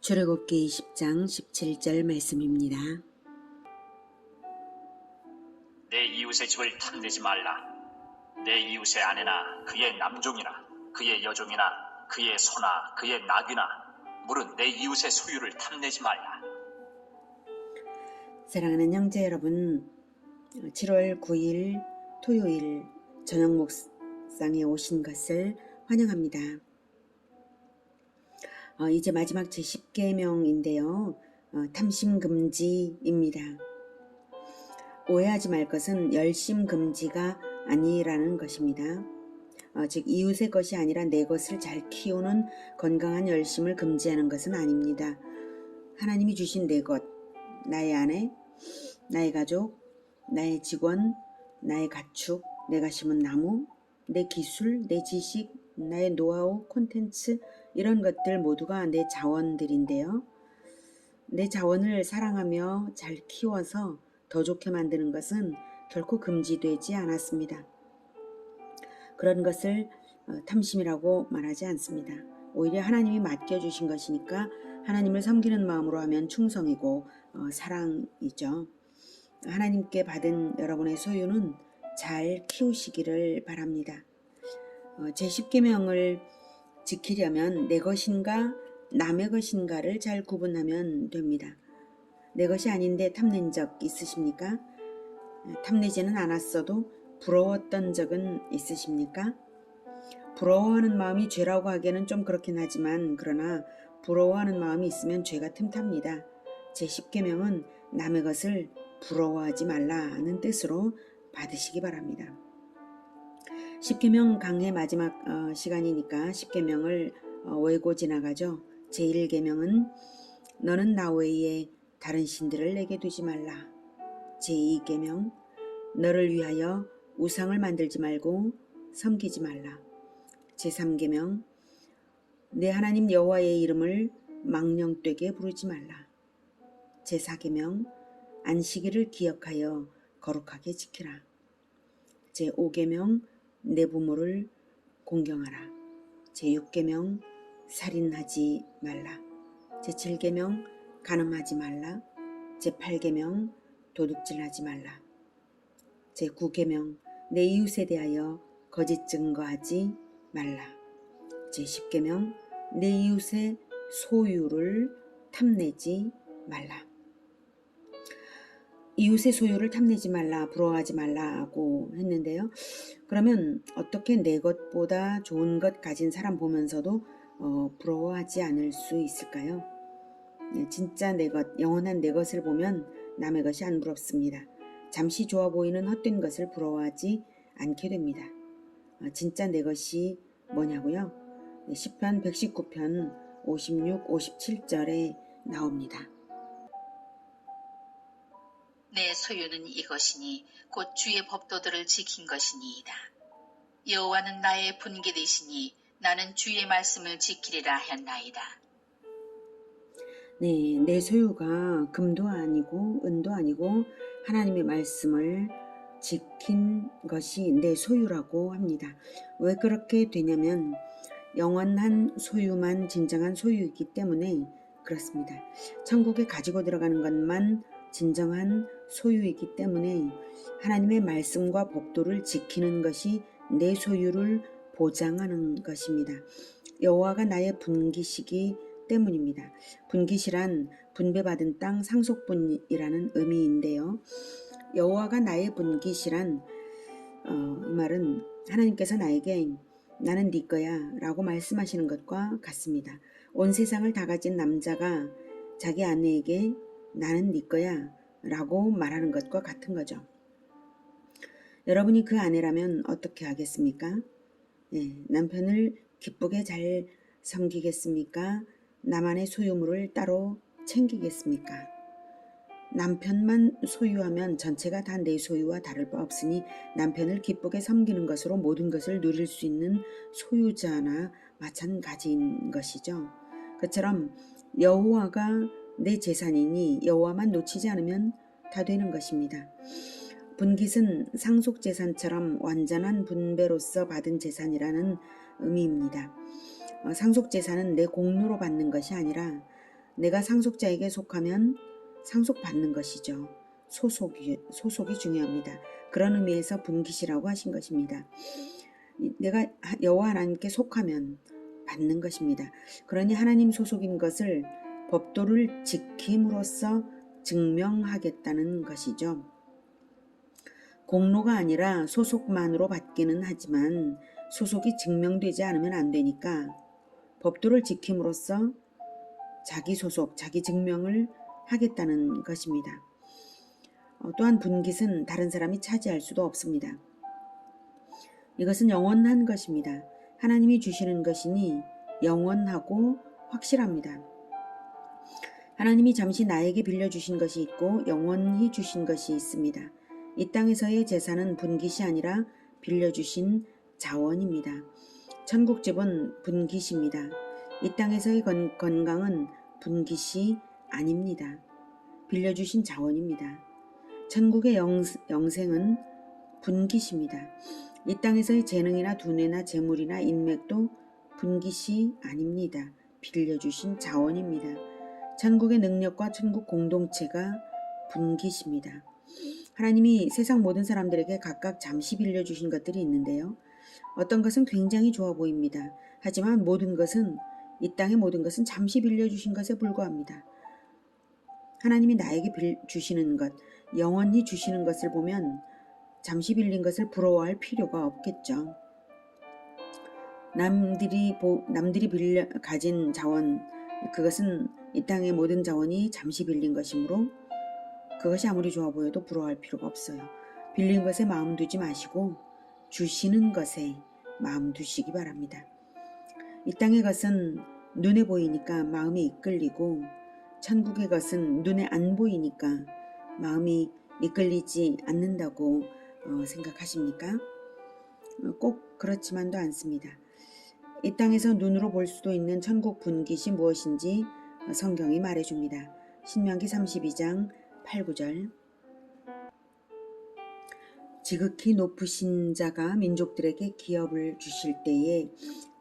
출애굽기 20장 17절 말씀입니다. 내 이웃의 집을 탐내지 말라. 내 이웃의 아내나 그의 남종이나 그의 여종이나 그의 소나 그의 낙이나 물은 내 이웃의 소유를 탐내지 말라. 사랑하는 형제 여러분, 7월 9일 토요일 저녁 묵상에 오신 것을 환영합니다. 이제 마지막 제10계명인데요. 탐심금지입니다. 오해하지 말 것은 열심금지가 아니라는 것입니다. 즉 이웃의 것이 아니라 내 것을 잘 키우는 건강한 열심을 금지하는 것은 아닙니다. 하나님이 주신 내 것, 나의 아내, 나의 가족, 나의 직원, 나의 가축, 내가 심은 나무, 내 기술, 내 지식, 나의 노하우, 콘텐츠 이런 것들 모두가 내 자원들인데요. 내 자원을 사랑하며 잘 키워서 더 좋게 만드는 것은 결코 금지되지 않았습니다. 그런 것을 탐심이라고 말하지 않습니다. 오히려 하나님이 맡겨주신 것이니까 하나님을 섬기는 마음으로 하면 충성이고 사랑이죠. 하나님께 받은 여러분의 소유는 잘 키우시기를 바랍니다. 제10계명을 지키려면 내 것인가 남의 것인가를 잘 구분하면 됩니다. 내 것이 아닌데 탐낸 적 있으십니까? 탐내지는 않았어도 부러웠던 적은 있으십니까? 부러워하는 마음이 죄라고 하기에는 좀 그렇긴 하지만 그러나 부러워하는 마음이 있으면 죄가 틈탑니다. 제10계명은 남의 것을 부러워하지 말라는 뜻으로 받으시기 바랍니다. 10계명 강의 마지막 시간이니까 10계명을 외고 지나가죠. 제1계명은 너는 나 외에 다른 신들을 내게 두지 말라. 제2계명 너를 위하여 우상을 만들지 말고 섬기지 말라. 제3계명 내 하나님 여호와의 이름을 망령되게 부르지 말라. 제4계명 안식일을 기억하여 거룩하게 지키라. 제5계명 내 부모를 공경하라. 제6계명 살인하지 말라. 제7계명 간음하지 말라. 제8계명 도둑질하지 말라. 제9계명 내 이웃에 대하여 거짓 증거하지 말라. 제10계명 내 이웃의 소유를 탐내지 말라. 이웃의 소유를 탐내지 말라, 부러워하지 말라고 했는데요. 그러면 어떻게 내 것보다 좋은 것 가진 사람 보면서도 부러워하지 않을 수 있을까요? 진짜 내 것, 영원한 내 것을 보면 남의 것이 안 부럽습니다. 잠시 좋아 보이는 헛된 것을 부러워하지 않게 됩니다. 진짜 내 것이 뭐냐고요? 시편 119편 56, 57절에 나옵니다. 내 소유는 이것이니 곧 주의 법도들을 지킨 것이니이다. 여호와는 나의 분깃이시니 나는 주의 말씀을 지키리라 하였나이다. 네, 내 소유가 금도 아니고 은도 아니고 하나님의 말씀을 지킨 것이 내 소유라고 합니다. 왜 그렇게 되냐면 영원한 소유만 진정한 소유이기 때문에 그렇습니다. 천국에 가지고 들어가는 것만 진정한 소유이기 때문에 하나님의 말씀과 법도를 지키는 것이 내 소유를 보장하는 것입니다. 여호와가 나의 분깃이기 때문입니다. 분깃이란 분배받은 땅 상속분이라는 의미인데요. 여호와가 나의 분깃이란 이 말은 하나님께서 나에게 나는 네 거야 라고 말씀하시는 것과 같습니다. 온 세상을 다 가진 남자가 자기 아내에게 나는 네 거야 라고 말하는 것과 같은 거죠. 여러분이 그 아내라면 어떻게 하겠습니까? 남편을 기쁘게 잘 섬기겠습니까? 나만의 소유물을 따로 챙기겠습니까? 남편만 소유하면 전체가 다 내 소유와 다를 바 없으니 남편을 기쁘게 섬기는 것으로 모든 것을 누릴 수 있는 소유자나 마찬가지인 것이죠. 그처럼 여호와가 내 재산이니 여호와만 놓치지 않으면 다 되는 것입니다. 분깃은 상속재산처럼 완전한 분배로서 받은 재산이라는 의미입니다. 상속재산은 내 공로로 받는 것이 아니라 내가 상속자에게 속하면 상속받는 것이죠. 소속이 중요합니다. 그런 의미에서 분깃이라고 하신 것입니다. 내가 여호와 하나님께 속하면 받는 것입니다. 그러니 하나님 소속인 것을 법도를 지킴으로써 증명하겠다는 것이죠. 공로가 아니라 소속만으로 받기는 하지만 소속이 증명되지 않으면 안 되니까 법도를 지킴으로써 자기 소속, 자기 증명을 하겠다는 것입니다. 또한 분깃은 다른 사람이 차지할 수도 없습니다. 이것은 영원한 것입니다. 하나님이 주시는 것이니 영원하고 확실합니다. 하나님이 잠시 나에게 빌려주신 것이 있고 영원히 주신 것이 있습니다. 이 땅에서의 재산은 분깃이 아니라 빌려주신 자원입니다. 천국집은 분깃입니다. 이 땅에서의 건강은 분깃이 아닙니다. 빌려주신 자원입니다. 천국의 영생은 분깃입니다. 이 땅에서의 재능이나 두뇌나 재물이나 인맥도 분깃이 아닙니다. 빌려주신 자원입니다. 천국의 능력과 천국 공동체가 분깃입니다. 하나님이 세상 모든 사람들에게 각각 잠시 빌려주신 것들이 있는데요. 어떤 것은 굉장히 좋아 보입니다. 하지만 이 땅의 모든 것은 잠시 빌려주신 것에 불과합니다. 하나님이 나에게 주시는 것, 영원히 주시는 것을 보면 잠시 빌린 것을 부러워할 필요가 없겠죠. 남들이 가진 자원, 그것은 이 땅의 모든 자원이 잠시 빌린 것이므로 그것이 아무리 좋아 보여도 부러워할 필요가 없어요. 빌린 것에 마음 두지 마시고 주시는 것에 마음 두시기 바랍니다. 이 땅의 것은 눈에 보이니까 마음이 이끌리고 천국의 것은 눈에 안 보이니까 마음이 이끌리지 않는다고 생각하십니까? 꼭 그렇지만도 않습니다. 이 땅에서 눈으로 볼 수도 있는 천국 분깃이 무엇인지 성경이 말해줍니다. 신명기 32장 8, 9절. 지극히 높으신 자가 민족들에게 기업을 주실 때에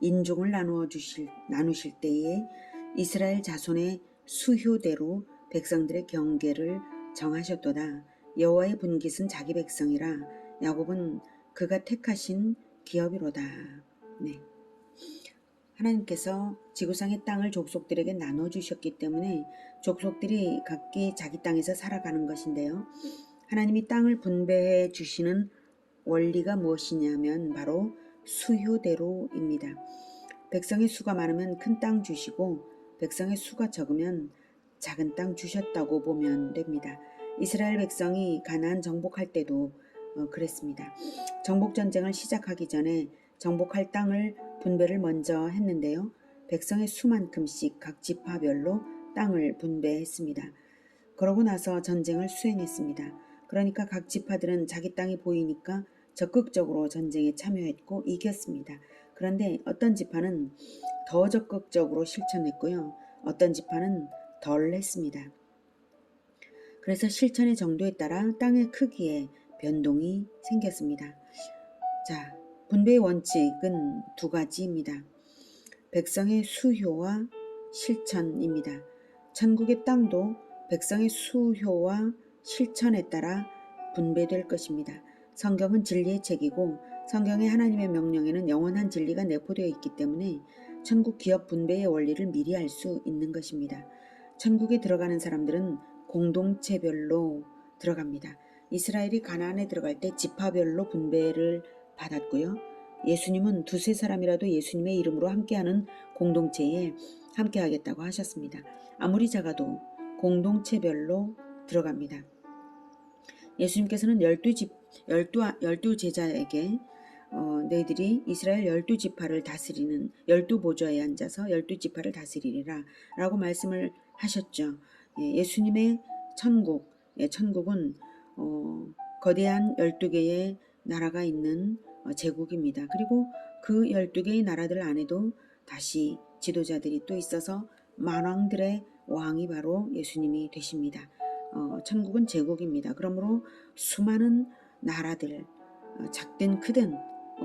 인종을 나누실 때에 이스라엘 자손의 수효대로 백성들의 경계를 정하셨도다. 여호와의 분깃은 자기 백성이라 야곱은 그가 택하신 기업이로다. 네. 하나님께서 지구상의 땅을 족속들에게 나눠주셨기 때문에 족속들이 각기 자기 땅에서 살아가는 것인데요. 하나님이 땅을 분배해 주시는 원리가 무엇이냐면 바로 수효대로입니다. 백성의 수가 많으면 큰 땅 주시고 백성의 수가 적으면 작은 땅 주셨다고 보면 됩니다. 이스라엘 백성이 가나안 정복할 때도 그랬습니다. 정복전쟁을 시작하기 전에 정복할 땅을 분배를 먼저 했는데요. 백성의 수만큼씩 각 지파별로 땅을 분배했습니다. 그러고 나서 전쟁을 수행했습니다. 그러니까 각 지파들은 자기 땅이 보이니까 적극적으로 전쟁에 참여했고 이겼습니다. 그런데 어떤 지파는 더 적극적으로 실천했고요. 어떤 지파는 덜 했습니다. 그래서 실천의 정도에 따라 땅의 크기에 변동이 생겼습니다. 자, 분배의 원칙은 두 가지입니다. 백성의 수효와 실천입니다. 천국의 땅도 백성의 수효와 실천에 따라 분배될 것입니다. 성경은 진리의 책이고 성경의 하나님의 명령에는 영원한 진리가 내포되어 있기 때문에 천국 기업 분배의 원리를 미리 알 수 있는 것입니다. 천국에 들어가는 사람들은 공동체별로 들어갑니다. 이스라엘이 가나안에 들어갈 때 지파별로 분배를 받았고요. 예수님은 두세 사람이라도 예수님의 이름으로 함께하는 공동체에 함께하겠다고 하셨습니다. 아무리 작아도 공동체별로 들어갑니다. 예수님께서는 열두 제자에게 너희들이 이스라엘 12지파를 다스리는 12보좌에 앉아서 12지파를 다스리리라 라고 말씀을 하셨죠. 예수님의 천국은 거대한 12개의 나라가 있는 제국입니다. 그리고 그 12개의 나라들 안에도 다시 지도자들이 또 있어서 만왕들의 왕이 바로 예수님이 되십니다. 천국은 제국입니다. 그러므로 수많은 나라들, 작든 크든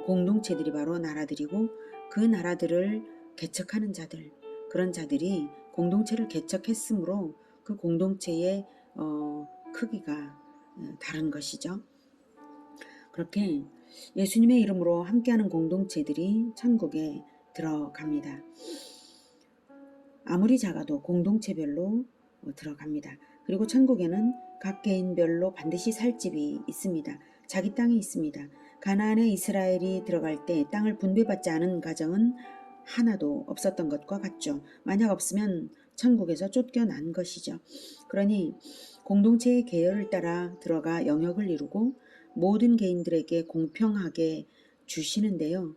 공동체들이 바로 나라들이고 그 나라들을 개척하는 자들, 그런 자들이 공동체를 개척했으므로 그 공동체의 크기가 다른 것이죠. 그렇게 예수님의 이름으로 함께하는 공동체들이 천국에 들어갑니다. 아무리 작아도 공동체별로 들어갑니다. 그리고 천국에는 각 개인별로 반드시 살 집이 있습니다. 자기 땅이 있습니다. 가나안에 이스라엘이 들어갈 때 땅을 분배받지 않은 가정은 하나도 없었던 것과 같죠. 만약 없으면 천국에서 쫓겨난 것이죠. 그러니 공동체의 계열을 따라 들어가 영역을 이루고 모든 개인들에게 공평하게 주시는데요.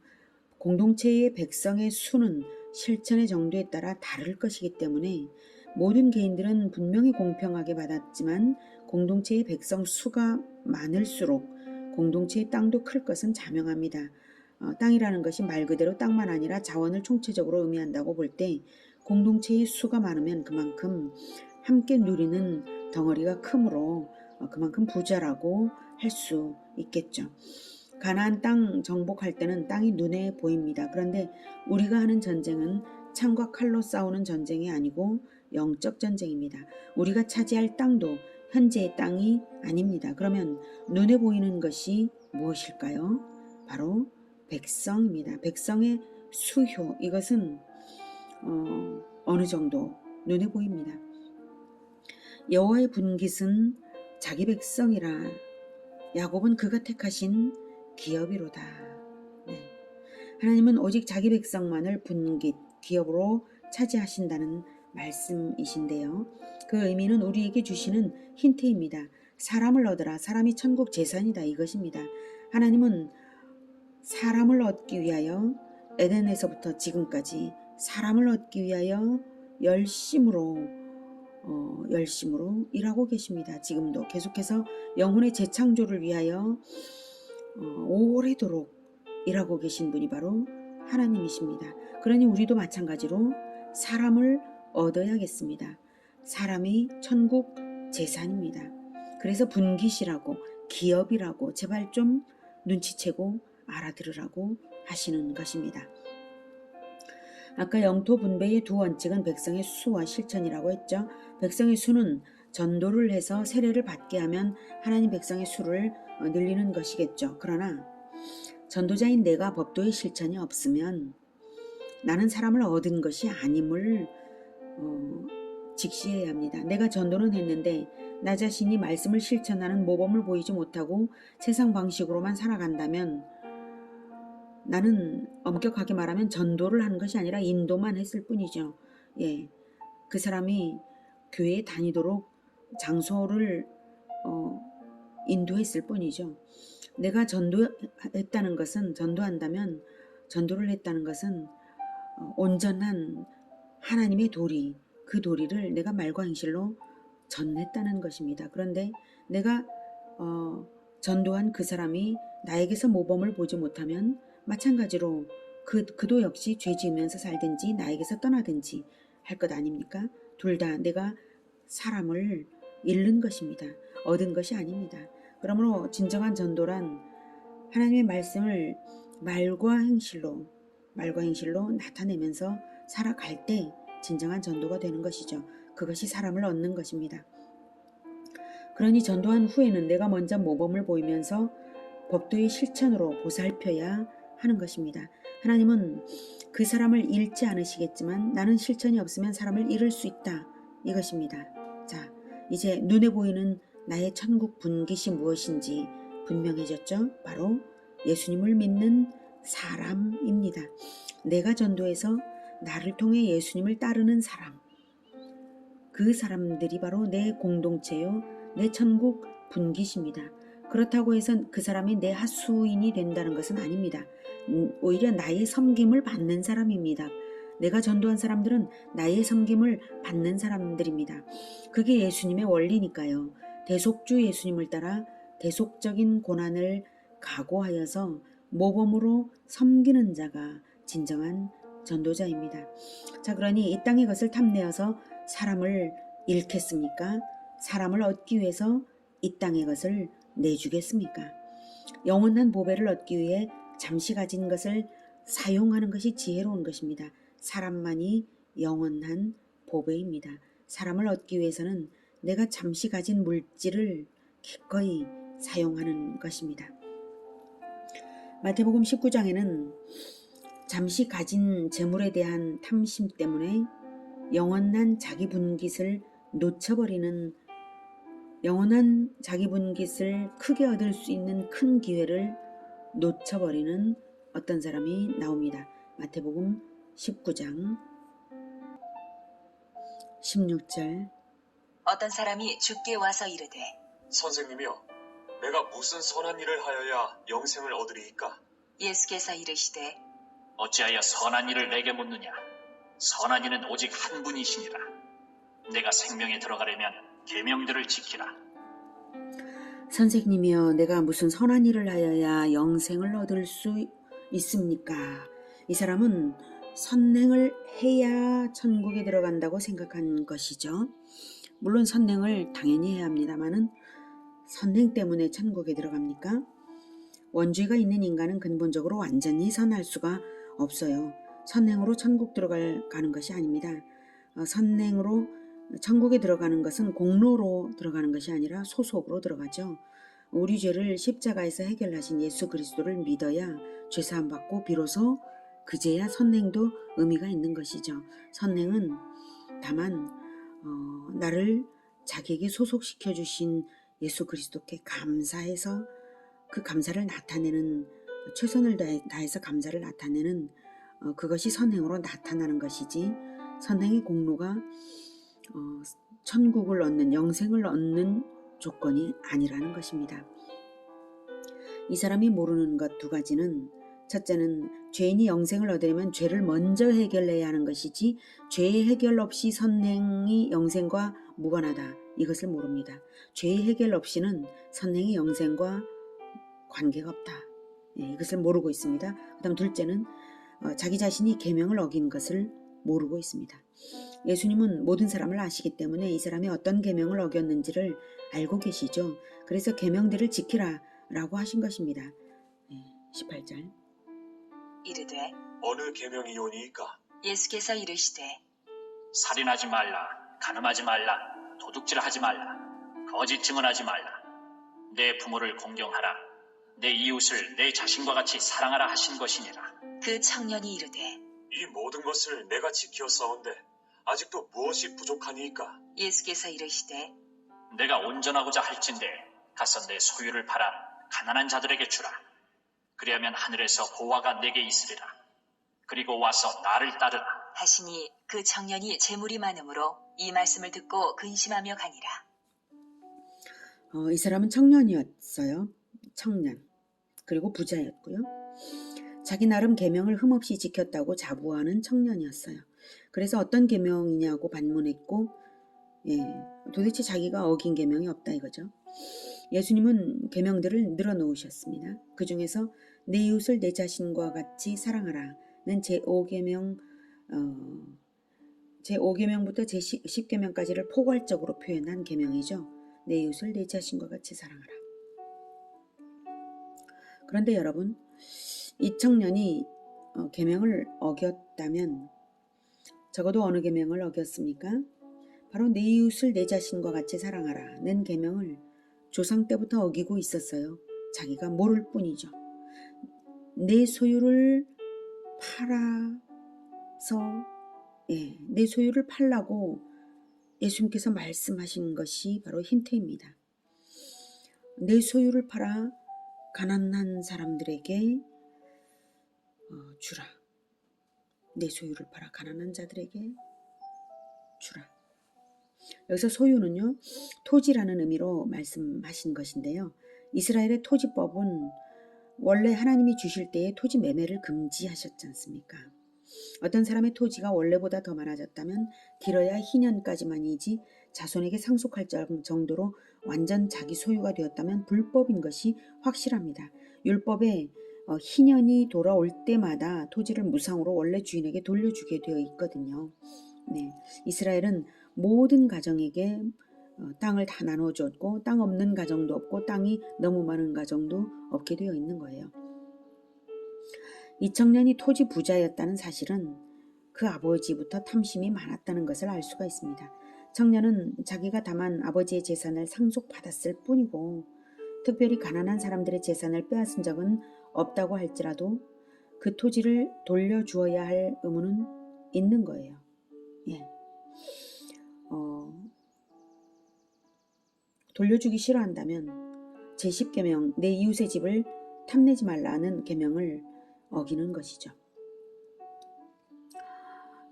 공동체의 백성의 수는 실천의 정도에 따라 다를 것이기 때문에 모든 개인들은 분명히 공평하게 받았지만 공동체의 백성 수가 많을수록 공동체의 땅도 클 것은 자명합니다. 땅이라는 것이 말 그대로 땅만 아니라 자원을 총체적으로 의미한다고 볼 때 공동체의 수가 많으면 그만큼 함께 누리는 덩어리가 크므로 그만큼 부자라고 할 수 있겠죠. 가나안 땅 정복할 때는 땅이 눈에 보입니다. 그런데 우리가 하는 전쟁은 창과 칼로 싸우는 전쟁이 아니고 영적 전쟁입니다. 우리가 차지할 땅도 현재의 땅이 아닙니다. 그러면 눈에 보이는 것이 무엇일까요? 바로 백성입니다. 백성의 수효, 이것은 어느 정도 눈에 보입니다. 여호와의 분깃은 자기 백성이라 야곱은 그가 택하신 기업이로다. 네. 하나님은 오직 자기 백성만을 분깃, 기업으로 차지하신다는 말씀이신데요. 그 의미는 우리에게 주시는 힌트입니다. 사람을 얻으라. 사람이 천국 재산이다. 이것입니다. 하나님은 사람을 얻기 위하여 에덴에서부터 지금까지 사람을 얻기 위하여 열심으로 일하고 계십니다. 지금도 계속해서 영혼의 재창조를 위하여 오래도록 일하고 계신 분이 바로 하나님이십니다. 그러니 우리도 마찬가지로 사람을 얻어야겠습니다. 사람이 천국 재산입니다. 그래서 분깃이라고 기업이라고 제발 좀 눈치채고 알아들으라고 하시는 것입니다. 아까 영토 분배의 두 원칙은 백성의 수와 실천이라고 했죠. 백성의 수는 전도를 해서 세례를 받게 하면 하나님 백성의 수를 늘리는 것이겠죠. 그러나 전도자인 내가 법도의 실천이 없으면 나는 사람을 얻은 것이 아님을 직시해야 합니다. 내가 전도는 했는데 나 자신이 말씀을 실천하는 모범을 보이지 못하고 세상 방식으로만 살아간다면 나는 엄격하게 말하면 전도를 하는 것이 아니라 인도만 했을 뿐이죠. 예, 그 사람이 교회에 다니도록 장소를 인도했을 뿐이죠. 내가 전도했다는 것은 전도를 했다는 것은 온전한 하나님의 도리, 그 도리를 내가 말과 행실로 전했다는 것입니다. 그런데 내가 전도한 그 사람이 나에게서 모범을 보지 못하면 마찬가지로 그도 역시 죄 지으면서 살든지 나에게서 떠나든지 할 것 아닙니까? 둘 다 내가 사람을 잃는 것입니다. 얻은 것이 아닙니다. 그러므로 진정한 전도란 하나님의 말씀을 말과 행실로 나타내면서 살아갈 때 진정한 전도가 되는 것이죠. 그것이 사람을 얻는 것입니다. 그러니 전도한 후에는 내가 먼저 모범을 보이면서 법도의 실천으로 보살펴야 하는 것입니다. 하나님은 그 사람을 잃지 않으시겠지만 나는 실천이 없으면 사람을 잃을 수 있다. 이것입니다. 자, 이제 눈에 보이는 나의 천국 분깃이 무엇인지 분명해졌죠? 바로 예수님을 믿는 사람입니다. 내가 전도해서 나를 통해 예수님을 따르는 사람. 그 사람들이 바로 내 공동체요, 내 천국 분깃입니다. 그렇다고 해서 그 사람이 내 하수인이 된다는 것은 아닙니다. 오히려 나의 섬김을 받는 사람입니다. 내가 전도한 사람들은 나의 섬김을 받는 사람들입니다. 그게 예수님의 원리니까요. 대속주 예수님을 따라 대속적인 고난을 각오하여서 모범으로 섬기는 자가 진정한 전도자입니다. 자, 그러니 이 땅의 것을 탐내어서 사람을 잃겠습니까? 사람을 얻기 위해서 이 땅의 것을 내주겠습니까? 영원한 보배를 얻기 위해 잠시 가진 것을 사용하는 것이 지혜로운 것입니다. 사람만이 영원한 보배입니다. 사람을 얻기 위해서는 내가 잠시 가진 물질을 기꺼이 사용하는 것입니다. 마태복음 19장에는 잠시 가진 재물에 대한 탐심 때문에 영원한 자기 분깃을 놓쳐버리는, 영원한 자기 분깃을 크게 얻을 수 있는 큰 기회를 놓쳐버리는 어떤 사람이 나옵니다. 마태복음 19장 16절. 어떤 사람이 주께 와서 이르되 선생님이여, 내가 무슨 선한 일을 하여야 영생을 얻으리이까? 예수께서 이르시되 어찌하여 선한 일을 내게 묻느냐? 선한 이는 오직 한 분이시니라. 내가 생명에 들어가려면 계명들을 지키라. 선생님이여, 내가 무슨 선한 일을 하여야 영생을 얻을 수 있습니까? 이 사람은 선행을 해야 천국에 들어간다고 생각한 것이죠. 물론 선행을 당연히 해야 합니다마는 선행 때문에 천국에 들어갑니까? 원죄가 있는 인간은 근본적으로 완전히 선할 수가 없어요. 선행으로 천국 들어가는 것이 아닙니다. 선행으로 천국에 들어가는 것은 공로로 들어가는 것이 아니라 소속으로 들어가죠. 우리 죄를 십자가에서 해결하신 예수 그리스도를 믿어야 죄사함 받고 비로소 그제야 선행도 의미가 있는 것이죠. 선행은 다만 나를 자기에게 소속시켜 주신 예수 그리스도께 감사해서 그 감사를 나타내는, 최선을 다해서 감사를 나타내는 그것이 선행으로 나타나는 것이지, 선행의 공로가 천국을 얻는, 영생을 얻는 조건이 아니라는 것입니다. 이 사람이 모르는 것 두 가지는, 첫째는 죄인이 영생을 얻으려면 죄를 먼저 해결해야 하는 것이지 죄의 해결 없이 선행이 영생과 무관하다, 이것을 모릅니다. 죄의 해결 없이는 선행이 영생과 관계가 없다, 이것을 모르고 있습니다. 그 다음 둘째는 자기 자신이 계명을 어긴 것을 모르고 있습니다. 예수님은 모든 사람을 아시기 때문에 이 사람이 어떤 계명을 어겼는지를 알고 계시죠. 그래서 계명들을 지키라 라고 하신 것입니다. 18절. 이르되 어느 계명이오니이까? 예수께서 이르시되 살인하지 말라, 간음하지 말라, 도둑질하지 말라, 거짓 증언하지 말라, 내 부모를 공경하라, 내 이웃을 내 자신과 같이 사랑하라 하신 것이니라. 그 청년이 이르되 이 모든 것을 내가 지키었사온데 아직도 무엇이 부족하니이까? 예수께서 이르시되 내가 온전하고자 할진대 가서 내 소유를 팔아 가난한 자들에게 주라. 그리하면 하늘에서 보화가 내게 있으리라. 그리고 와서 나를 따르라. 하시니 그 청년이 재물이 많으므로 이 말씀을 듣고 근심하며 가니라. 이 사람은 청년이었어요. 청년. 그리고 부자였고요. 자기 나름 계명을 흠없이 지켰다고 자부하는 청년이었어요. 그래서 어떤 계명이냐고 반문했고, 도대체 자기가 어긴 계명이 없다 이거죠. 예수님은 계명들을 늘어놓으셨습니다. 그 중에서 내 이웃을 내 자신과 같이 사랑하라는 제5계명, 제5계명부터 제10계명까지를 포괄적으로 표현한 계명이죠. 내 이웃을 내 자신과 같이 사랑하라. 그런데 여러분, 이 청년이 계명을 어겼다면 적어도 어느 계명을 어겼습니까? 바로 내 이웃을 내 자신과 같이 사랑하라는 계명을 조상 때부터 어기고 있었어요. 자기가 모를 뿐이죠. 내 소유를 팔아서, 내 소유를 팔라고 예수님께서 말씀하신 것이 바로 힌트입니다. 내 소유를 팔아 가난한 사람들에게 주라. 내 소유를 팔아 가난한 자들에게 주라. 여기서 소유는요, 토지라는 의미로 말씀하신 것인데요. 이스라엘의 토지법은 원래 하나님이 주실 때에 토지 매매를 금지하셨지 않습니까? 어떤 사람의 토지가 원래보다 더 많아졌다면 길어야 희년까지만이지 자손에게 상속할 정도로 완전 자기 소유가 되었다면 불법인 것이 확실합니다. 율법에 희년이 돌아올 때마다 토지를 무상으로 원래 주인에게 돌려주게 되어 있거든요. 이스라엘은 모든 가정에게 땅을 다 나눠줬고 땅 없는 가정도 없고 땅이 너무 많은 가정도 없게 되어 있는 거예요. 이 청년이 토지 부자였다는 사실은 그 아버지부터 탐심이 많았다는 것을 알 수가 있습니다. 청년은 자기가 다만 아버지의 재산을 상속받았을 뿐이고 특별히 가난한 사람들의 재산을 빼앗은 적은 없다고 할지라도 그 토지를 돌려주어야 할 의무는 있는 거예요. 예. 돌려주기 싫어한다면 제10계명 내 이웃의 집을 탐내지 말라는 계명을 어기는 것이죠.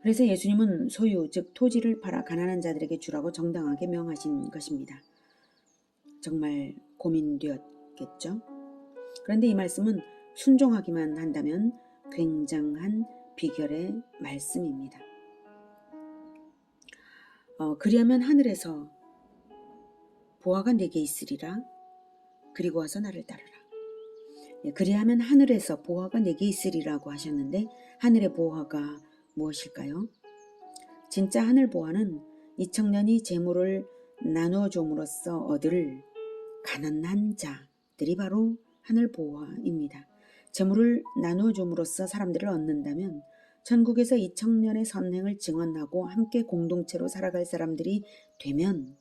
그래서 예수님은 소유 즉 토지를 팔아 가난한 자들에게 주라고 정당하게 명하신 것입니다. 정말 고민되었겠죠. 그런데 이 말씀은 순종하기만 한다면 굉장한 비결의 말씀입니다. 그리하면 하늘에서 보화가 내게 있으리라. 그리고 와서 나를 따르라. 그리하면 하늘에서 보화가 내게 있으리라고 하셨는데 하늘의 보화가 무엇일까요? 진짜 하늘 보화는 이 청년이 재물을 나누어 줌으로써 얻을 가난한 자들이 바로 하늘 보화입니다. 재물을 나누어 줌으로써 사람들을 얻는다면 천국에서 이 청년의 선행을 증언하고 함께 공동체로 살아갈 사람들이 되면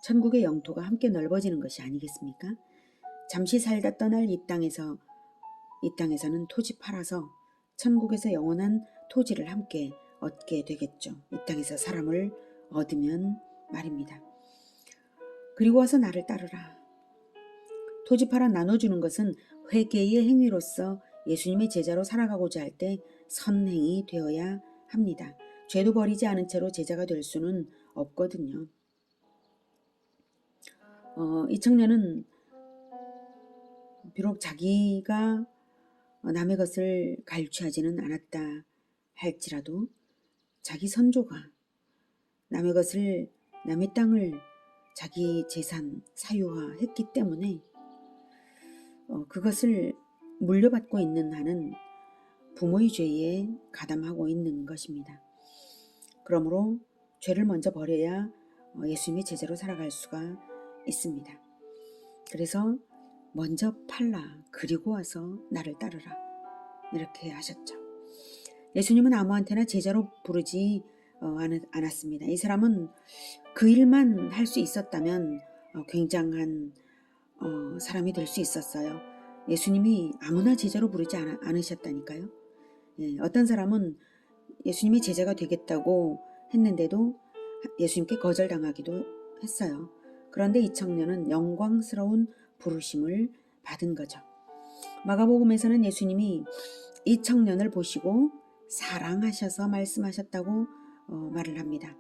천국의 영토가 함께 넓어지는 것이 아니겠습니까? 잠시 살다 떠날 이 땅에서는 토지 팔아서 천국에서 영원한 토지를 함께 얻게 되겠죠. 이 땅에서 사람을 얻으면 말입니다. 그리고 와서 나를 따르라. 토지 팔아 나눠주는 것은 회개의 행위로서 예수님의 제자로 살아가고자 할 때 선행이 되어야 합니다. 죄도 버리지 않은 채로 제자가 될 수는 없거든요. 이 청년은 비록 자기가 남의 것을 갈취하지는 않았다 할지라도 자기 선조가 남의 땅을 자기 재산 사유화했기 때문에 그것을 물려받고 있는 한은 부모의 죄에 가담하고 있는 것입니다. 그러므로 죄를 먼저 버려야 예수님의 제자로 살아갈 수가 있습니다. 그래서 먼저 팔라 그리고 와서 나를 따르라 이렇게 하셨죠. 예수님은 아무한테나 제자로 부르지 않았습니다. 이 사람은 그 일만 할 수 있었다면 굉장한 사람이 될 수 있었어요. 예수님이 아무나 제자로 부르지 않으셨다니까요. 어떤 사람은 예수님의 제자가 되겠다고 했는데도 예수님께 거절당하기도 했어요. 그런데 이 청년은 영광스러운 부르심을 받은 거죠. 마가복음에서는 예수님이 이 청년을 보시고 사랑하셔서 말씀하셨다고 말을 합니다.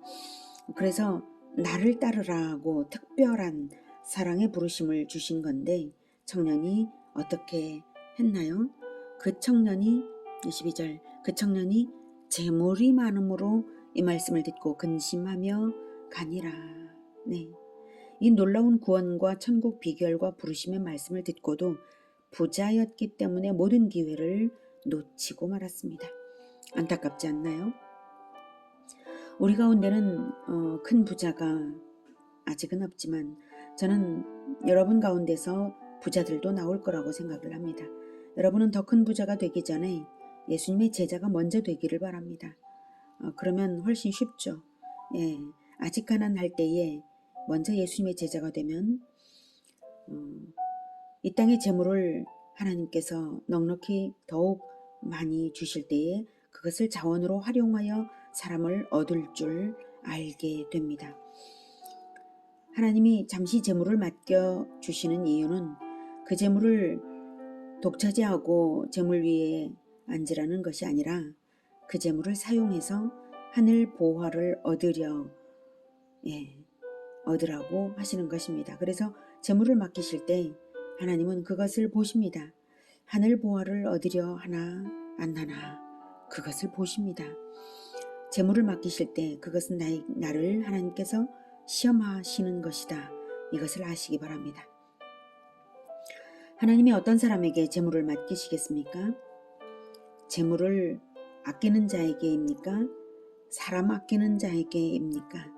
그래서 나를 따르라고 특별한 사랑의 부르심을 주신 건데 청년이 어떻게 했나요? 그 청년이 22절 그 청년이 재물이 많음으로 이 말씀을 듣고 근심하며 가니라. 네. 이 놀라운 구원과 천국 비결과 부르심의 말씀을 듣고도 부자였기 때문에 모든 기회를 놓치고 말았습니다. 안타깝지 않나요? 우리 가운데는 큰 부자가 아직은 없지만 저는 여러분 가운데서 부자들도 나올 거라고 생각을 합니다. 여러분은 더 큰 부자가 되기 전에 예수님의 제자가 먼저 되기를 바랍니다. 그러면 훨씬 쉽죠. 아직 가난할 때에 먼저 예수님의 제자가 되면 이 땅의 재물을 하나님께서 넉넉히 더욱 많이 주실 때에 그것을 자원으로 활용하여 사람을 얻을 줄 알게 됩니다. 하나님이 잠시 재물을 맡겨주시는 이유는 그 재물을 독차지하고 재물 위에 앉으라는 것이 아니라 그 재물을 사용해서 하늘 보화를 얻으라고 하시는 것입니다. 그래서 재물을 맡기실 때 하나님은 그것을 보십니다. 하늘 보화를 얻으려 하나 안 하나 그것을 보십니다. 재물을 맡기실 때 그것은 나를 하나님께서 시험하시는 것이다. 이것을 아시기 바랍니다. 하나님이 어떤 사람에게 재물을 맡기시겠습니까? 재물을 아끼는 자에게입니까? 사람 아끼는 자에게입니까?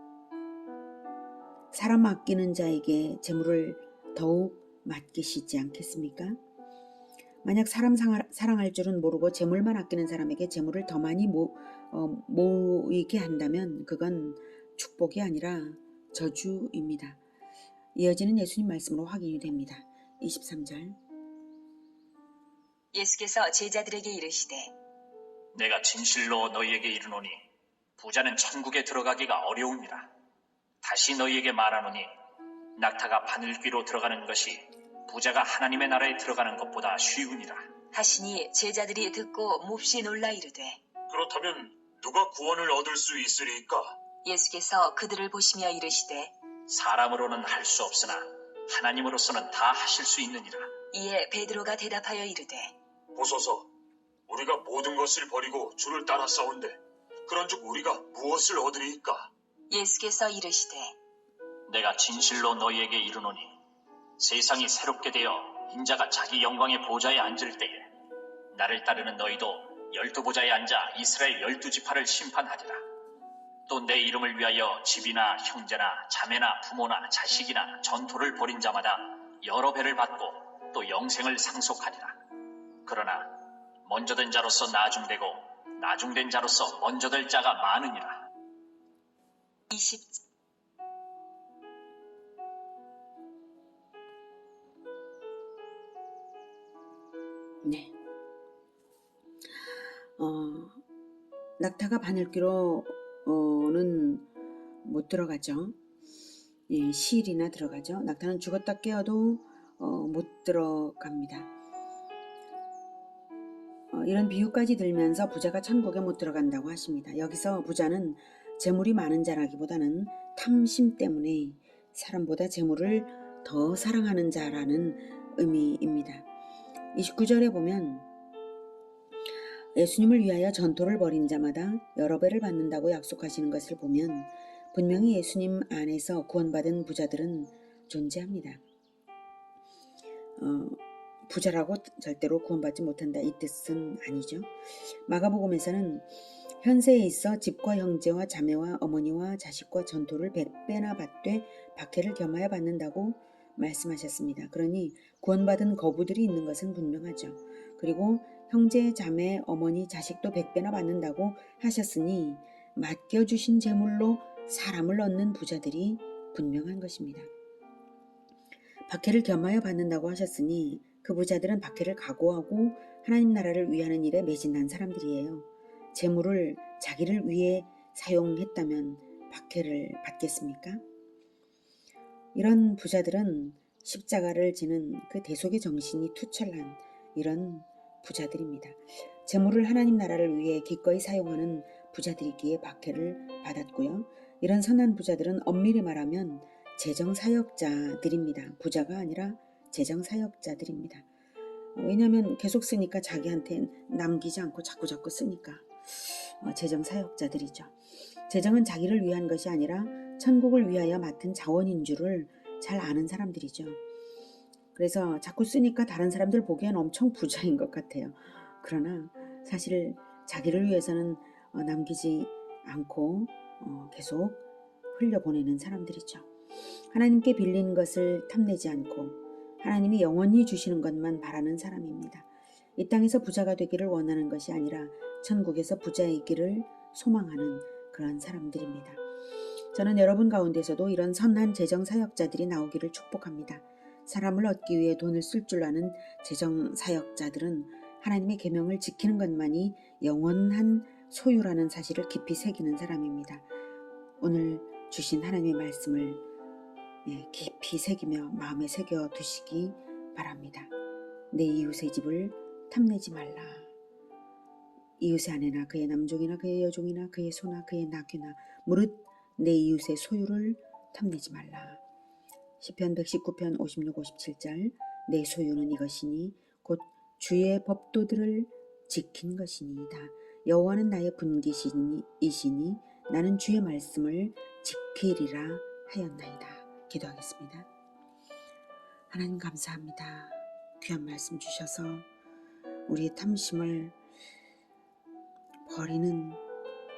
사람 아끼는 자에게 재물을 더욱 맡기시지 않겠습니까? 만약 사랑할 줄은 모르고 재물만 아끼는 사람에게 재물을 더 많이 모이게 한다면 그건 축복이 아니라 저주입니다. 이어지는 예수님 말씀으로 확인이 됩니다. 23절. 예수께서 제자들에게 이르시되 내가 진실로 너희에게 이르노니 부자는 천국에 들어가기가 어려우니라. 다시 너희에게 말하노니 낙타가 바늘귀로 들어가는 것이 부자가 하나님의 나라에 들어가는 것보다 쉬우니라. 하시니 제자들이 듣고 몹시 놀라 이르되 그렇다면 누가 구원을 얻을 수 있으리까? 예수께서 그들을 보시며 이르시되 사람으로는 할 수 없으나 하나님으로서는 다 하실 수 있느니라. 이에 베드로가 대답하여 이르되 보소서, 우리가 모든 것을 버리고 주를 따라 싸운데 그런즉 우리가 무엇을 얻으리이까? 예수께서 이르시되 내가 진실로 너희에게 이르노니 세상이 새롭게 되어 인자가 자기 영광의 보좌에 앉을 때에 나를 따르는 너희도 12보좌에 앉아 이스라엘 12지파를 심판하리라. 또 내 이름을 위하여 집이나 형제나 자매나 부모나 자식이나 전토를 벌인 자마다 여러 배를 받고 또 영생을 상속하리라. 그러나 먼저 된 자로서 나중되고 나중된 자로서 먼저 될 자가 많으니라. 20 네. 낙타가 바늘귀로는 못 들어가죠. 예, 시일이나 들어가죠. 낙타는 죽었다 깨어도 못 들어갑니다. 이런 비유까지 들면서 부자가 천국에 못 들어간다고 하십니다. 여기서 부자는 재물이 많은 자라기보다는 탐심 때문에 사람보다 재물을 더 사랑하는 자라는 의미입니다. 29절에 보면 예수님을 위하여 전토를 벌인 자마다 여러 배를 받는다고 약속하시는 것을 보면 분명히 예수님 안에서 구원받은 부자들은 존재합니다. 부자라고 절대로 구원받지 못한다 이 뜻은 아니죠. 마가복음에서는 현세에 있어 집과 형제와 자매와 어머니와 자식과 전토를 100배나 받되 박해를 겸하여 받는다고 말씀하셨습니다. 그러니 구원받은 거부들이 있는 것은 분명하죠. 그리고 형제, 자매, 어머니, 자식도 100배나 받는다고 하셨으니 맡겨주신 재물로 사람을 얻는 부자들이 분명한 것입니다. 박해를 겸하여 받는다고 하셨으니 그 부자들은 박해를 각오하고 하나님 나라를 위하는 일에 매진한 사람들이에요. 재물을 자기를 위해 사용했다면 박해를 받겠습니까? 이런 부자들은 십자가를 지는 그 대속의 정신이 투철한 이런 부자들입니다. 재물을 하나님 나라를 위해 기꺼이 사용하는 부자들이기에 박해를 받았고요. 이런 선한 부자들은 엄밀히 말하면 재정사역자들입니다. 부자가 아니라 재정사역자들입니다. 왜냐하면 계속 쓰니까 자기한테 남기지 않고 자꾸 쓰니까 재정사역자들이죠. 재정은 자기를 위한 것이 아니라 천국을 위하여 맡은 자원인 줄을 잘 아는 사람들이죠. 그래서 자꾸 쓰니까 다른 사람들 보기엔 엄청 부자인 것 같아요. 그러나 사실 자기를 위해서는 남기지 않고 계속 흘려보내는 사람들이죠. 하나님께 빌린 것을 탐내지 않고 하나님이 영원히 주시는 것만 바라는 사람입니다. 이 땅에서 부자가 되기를 원하는 것이 아니라 천국에서 부자이기를 소망하는 그런 사람들입니다. 저는 여러분 가운데서도 이런 선한 재정사역자들이 나오기를 축복합니다. 사람을 얻기 위해 돈을 쓸 줄 아는 재정사역자들은 하나님의 계명을 지키는 것만이 영원한 소유라는 사실을 깊이 새기는 사람입니다. 오늘 주신 하나님의 말씀을 깊이 새기며 마음에 새겨 두시기 바랍니다. 내 이웃의 집을 탐내지 말라. 이웃의 아내나 그의 남종이나 그의 여종이나 그의 소나 그의 나귀나 무릇 내 이웃의 소유를 탐내지 말라. 시편 119편 56, 57절 내 소유는 이것이니 곧 주의 법도들을 지킨 것이니이다. 여호와는 나의 분깃이시니 나는 주의 말씀을 지키리라 하였나이다. 기도하겠습니다. 하나님 감사합니다. 귀한 말씀 주셔서 우리의 탐심을 버리는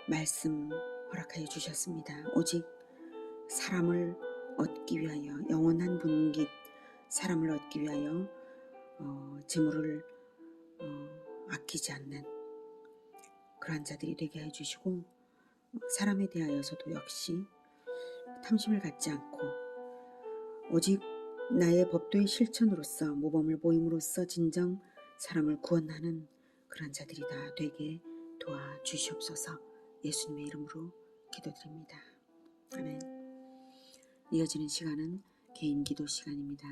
말씀 허락하여 주셨습니다. 오직 사람을 얻기 위하여 영원한 분깃 사람을 얻기 위하여 재물을 아끼지 않는 그러한 자들이 되게 해주시고, 사람에 대하여서도 역시 탐심을 갖지 않고 오직 나의 법도의 실천으로서 모범을 보임으로써 진정 사람을 구원하는 그러한 자들이 다 되게 도와주시옵소서. 예수님의 이름으로 기도드립니다. 아멘. 이어지는 시간은 개인 기도 시간입니다.